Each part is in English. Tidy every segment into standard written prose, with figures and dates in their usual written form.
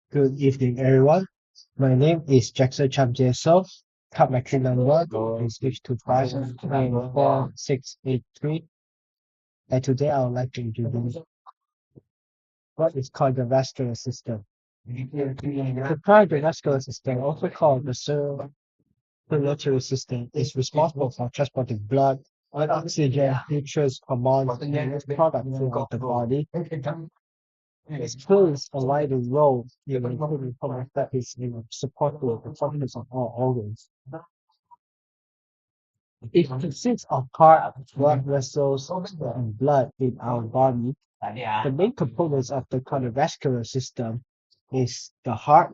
Good evening, everyone. My name is Jackson Cham Jae-seo. Metric number is H25944683. And today I would like to introduce what is called the vascular system. The cardiovascular system, also called the circulatory system, is responsible for transporting blood, oxygen, nutrients, hormones, and waste products throughout the body. It plays a vital role in maintaining homeostasis in supporting the functions of all organs. It consists of heart, blood vessels, and blood in our body. The main components of the cardiovascular system is the heart,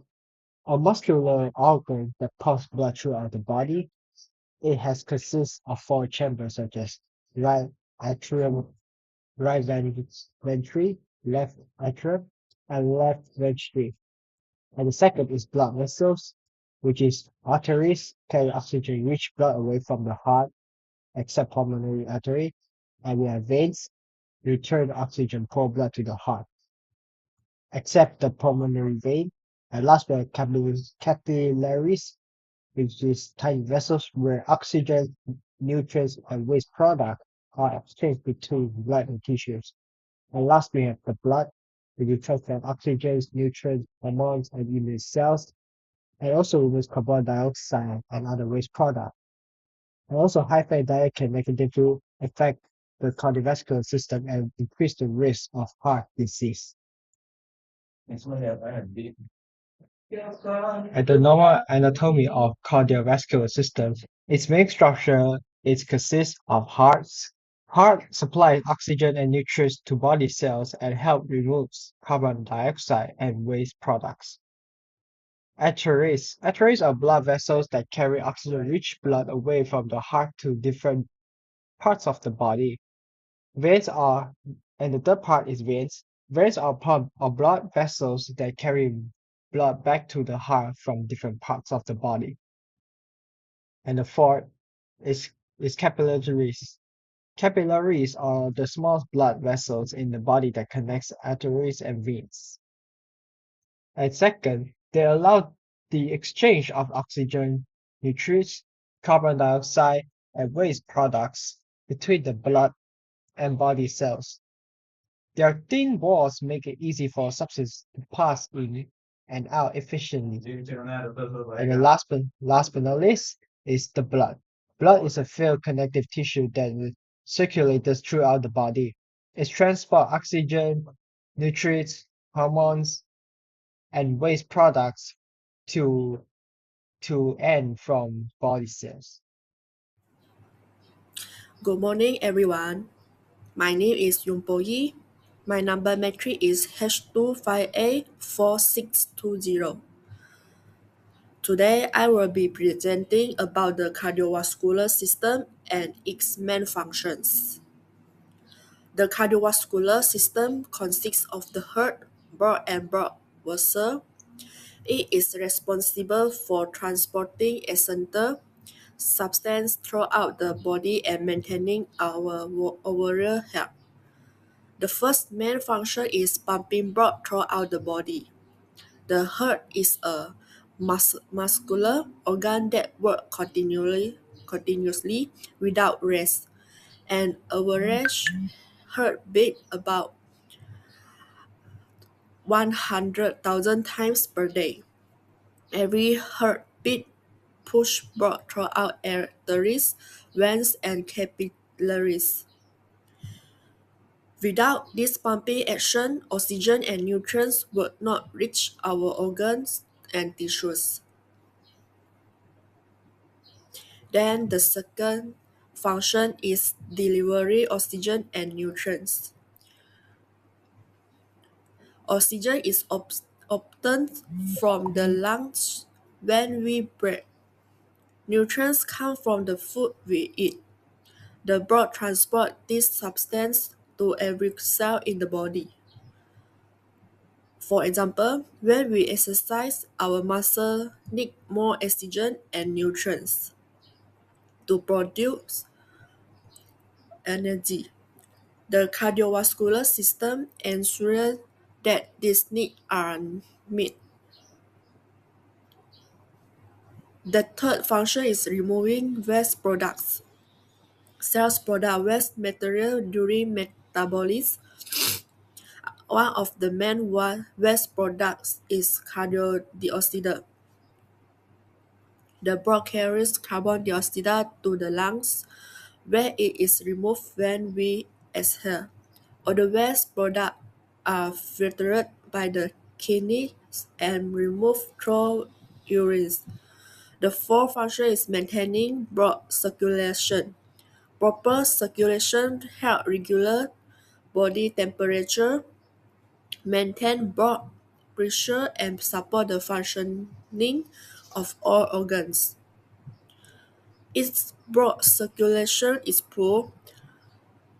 a muscular organ that pumps blood throughout the body. It has consists of four chambers such as right atrium, right ventricle, left atrium, and left ventricle. And the second is blood vessels, which is arteries carry oxygen-rich blood away from the heart, except pulmonary artery. And we have veins, return oxygen-poor blood to the heart, except the pulmonary vein. And last we have capillaries, which is tiny vessels where oxygen, nutrients, and waste products are exchanged between blood and tissues. And last we have the blood, which is transfer oxygen, nutrients, hormones, and immune cells and also removes carbon dioxide and other waste products. And also, high-fat diet can negatively affect the cardiovascular system and increase the risk of heart disease. And the normal anatomy of cardiovascular system, its main structure it consists of hearts. Heart supplies oxygen and nutrients to body cells and help remove carbon dioxide and waste products. Arteries are blood vessels that carry oxygen-rich blood away from the heart to different parts of the body. Veins are, and the third part is veins. Veins are pump or blood vessels that carry blood back to the heart from different parts of the body. And the fourth is capillaries. Capillaries are the small blood vessels in the body that connects arteries and veins. And second, they allow the exchange of oxygen, nutrients, carbon dioxide, and waste products between the blood and body cells. Their thin walls make it easy for substances to pass in and out efficiently. And the last but not least is the blood. Blood is a filled connective tissue that circulates throughout the body. It transports oxygen, nutrients, hormones, and waste products to and from body cells. Good morning, everyone. My name is Yumpo Yi. My number matrix is H2584620. Today, I will be presenting about the cardiovascular system and its main functions. The cardiovascular system consists of the heart, and blood vessel. It is responsible for transporting essential substance throughout the body and maintaining our overall health. The first main function is pumping blood throughout the body. The heart is a muscular organ that works continuously without rest. An average heartbeat about 100,000 times per day. Every heartbeat pushes blood throughout arteries, veins, and capillaries. Without this pumping action, oxygen and nutrients would not reach our organs and tissues. Then the second function is delivery oxygen and nutrients. Oxygen is obtained from the lungs when we breathe. Nutrients come from the food we eat. The blood transports this substance to every cell in the body. For example, when we exercise, our muscles need more oxygen and nutrients to produce energy. The cardiovascular system ensures that these needs are met. The third function is removing waste products. Cells produce waste material during metabolism. One of the main waste products is carbon dioxide. The blood carries carbon dioxide to the lungs, where it is removed when we exhale. Other waste products are filtered by the kidneys and removed through urine. The fourth function is maintaining blood circulation. Proper circulation helps regulate body temperature, maintain blood pressure, and support the functioning of all organs. If blood circulation is poor,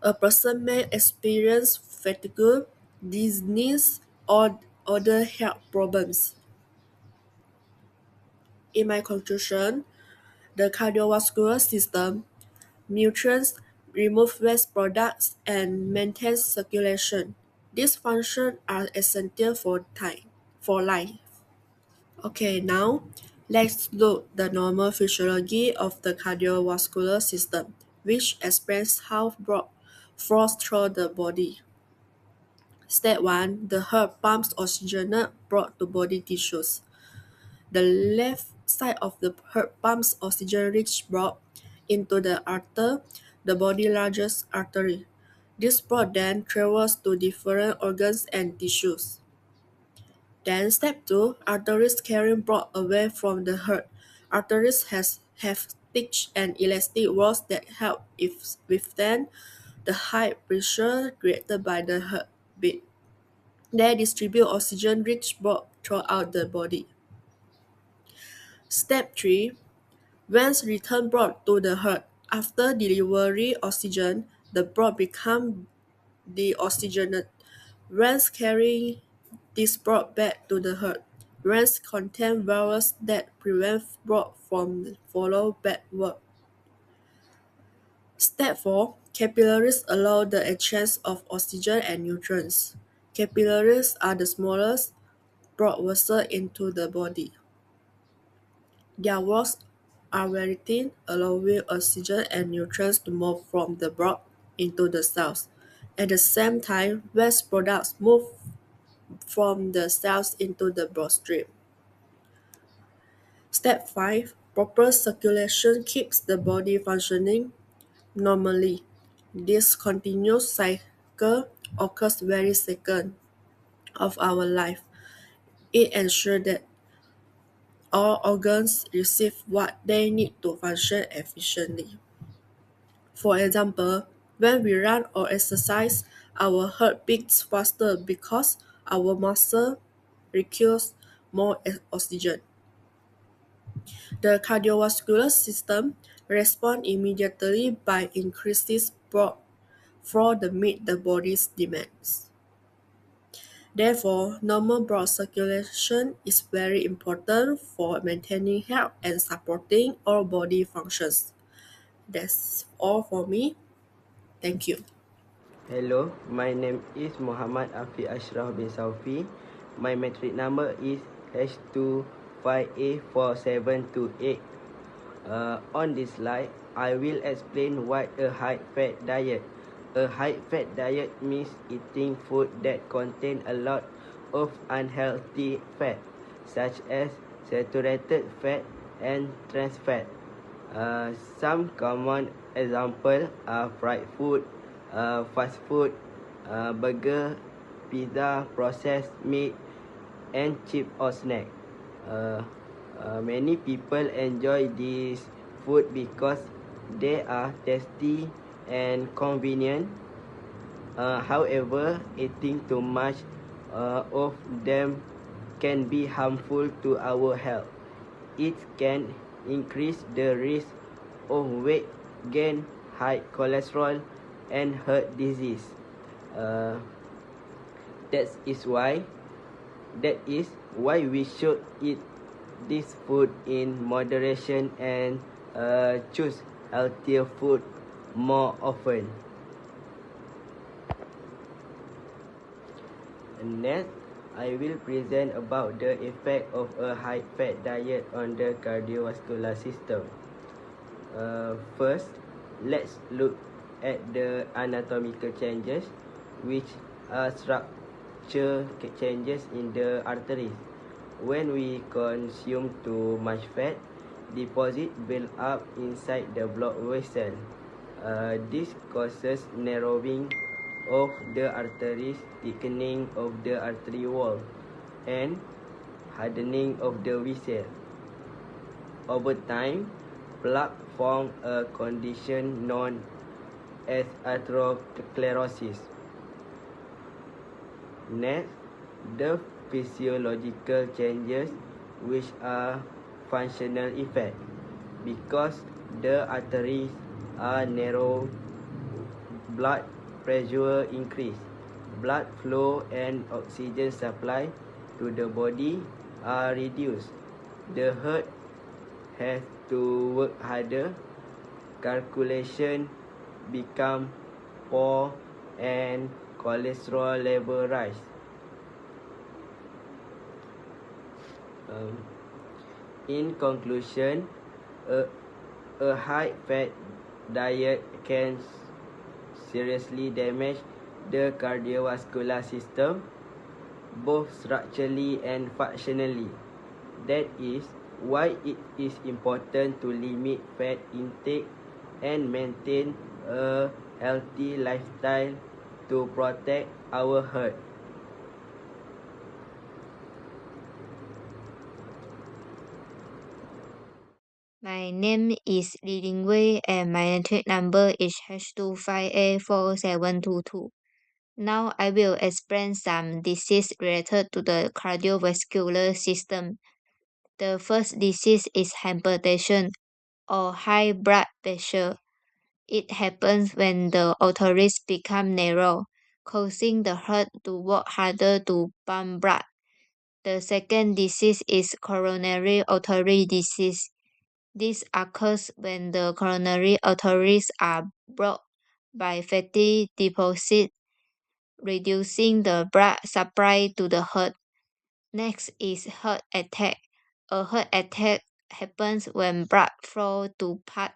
a person may experience fatigue, dizziness, or other health problems. In my conclusion, the cardiovascular system nutrients, remove waste products, and maintain circulation. These functions are essential for life. Okay, now let's look the normal physiology of the cardiovascular system, which explains how blood flows through the body. Step 1. The heart pumps oxygenated blood to body tissues. The left side of the heart pumps oxygen-rich blood into the artery, the body's largest artery. This blood then travels to different organs and tissues. Then step 2, arteries carrying blood away from the heart. Arteries have thick and elastic walls that help withstand the high pressure created by the heartbeat. They distribute oxygen-rich blood throughout the body. Step 3, veins return blood to the heart. After delivery oxygen, the blood becomes deoxygenated. Veins carry this blood back to the heart. Veins contain valves that prevent blood from flowing backward. Step 4. Capillaries allow the exchange of oxygen and nutrients. Capillaries are the smallest blood vessels into the body. Their walls are very thin, allowing oxygen and nutrients to move from the blood into the cells. At the same time, waste products move from the cells into the bloodstream. Step 5. Proper circulation keeps the body functioning normally. This continuous cycle occurs every second of our life. It ensures that all organs receive what they need to function efficiently. For example, when we run or exercise, our heart beats faster because our muscle requires more oxygen. The cardiovascular system responds immediately by increasing blood flow to meet the body's demands. Therefore, normal blood circulation is very important for maintaining health and supporting all body functions. That's all for me. Thank you. Hello, my name is Muhammad Afiq Ashraf bin Saufi. My metric number is H25A4728. On this slide, I will explain what a high-fat diet. A high-fat diet means eating food that contain a lot of unhealthy fat, such as saturated fat and trans fat. Some common examples are fried food, fast food, burger, pizza, processed meat, and chip or snack. Many people enjoy this food because they are tasty and convenient. However, eating too much of them can be harmful to our health. It can increase the risk of weight gain, high cholesterol, and heart disease. That is why we should eat this food in moderation and choose healthier food more often. Next, I will present about the effect of a high-fat diet on the cardiovascular system. First, let's look at the anatomical changes, which are structure changes in the arteries. When we consume too much fat, deposit build up inside the blood vessel. This causes narrowing of the arteries, thickening of the artery wall, and hardening of the vessel. Over time, plaque form a condition known as atherosclerosis. Next, the physiological changes, which are functional effect. Because the arteries are narrow, blood pressure increase, blood flow and oxygen supply to the body are reduced. The heart has to work harder, calculation become poor, and cholesterol level rise. In conclusion, a high-fat diet can seriously damage the cardiovascular system, both structurally and functionally. That is why it is important to limit fat intake and maintain a healthy lifestyle to protect our heart. My name is Li Lingwei and my entry number is H25A4722. Now I will explain some disease related to the cardiovascular system. The first disease is hypertension or high blood pressure. It happens when the arteries become narrow, causing the heart to work harder to pump blood. The second disease is coronary artery disease. This occurs when the coronary arteries are blocked by fatty deposits, reducing the blood supply to the heart. Next is heart attack. A heart attack happens when blood flow to part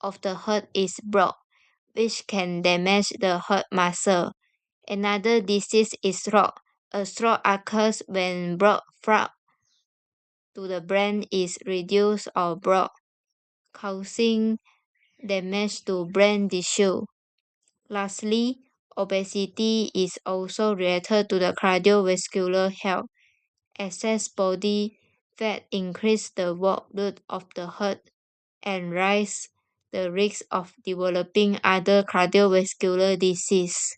of the heart is blocked, which can damage the heart muscle. Another disease is stroke. A stroke occurs when blood flow to the brain is reduced or blocked, causing damage to brain tissue. Lastly, obesity is also related to the cardiovascular health. Excess body fat increase the workload of the heart and rise the risk of developing other cardiovascular disease.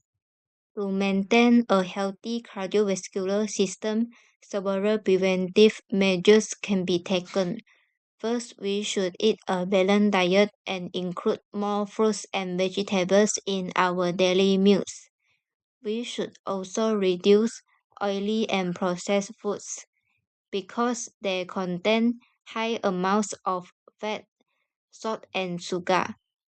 To maintain a healthy cardiovascular system, several preventive measures can be taken. First, we should eat a balanced diet and include more fruits and vegetables in our daily meals. We should also reduce oily and processed foods because they contain high amounts of fat, salt, and sugar.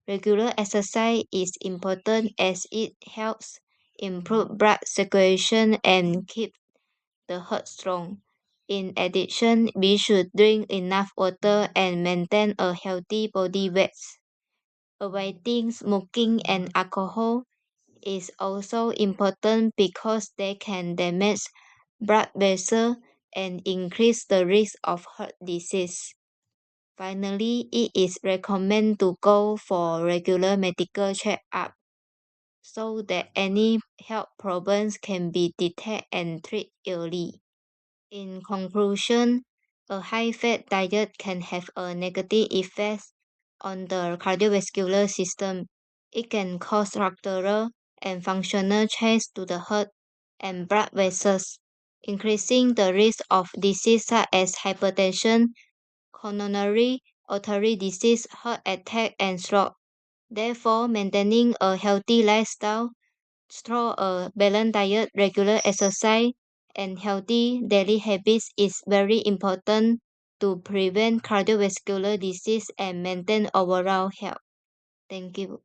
Regular exercise is important as it helps improve blood circulation and keep the heart strong. In addition, we should drink enough water and maintain a healthy body weight. Avoiding smoking and alcohol is also important because they can damage blood vessels and increase the risk of heart disease. Finally, it is recommended to go for regular medical checkup so that any health problems can be detected and treated early. In conclusion, a high fat diet can have a negative effect on the cardiovascular system. It can cause structural and functional change to the heart and blood vessels, increasing the risk of disease such as hypertension, coronary artery disease, heart attack, and stroke. Therefore, maintaining a healthy lifestyle through a balanced diet, regular exercise, and healthy daily habits is very important to prevent cardiovascular disease and maintain overall health. Thank you.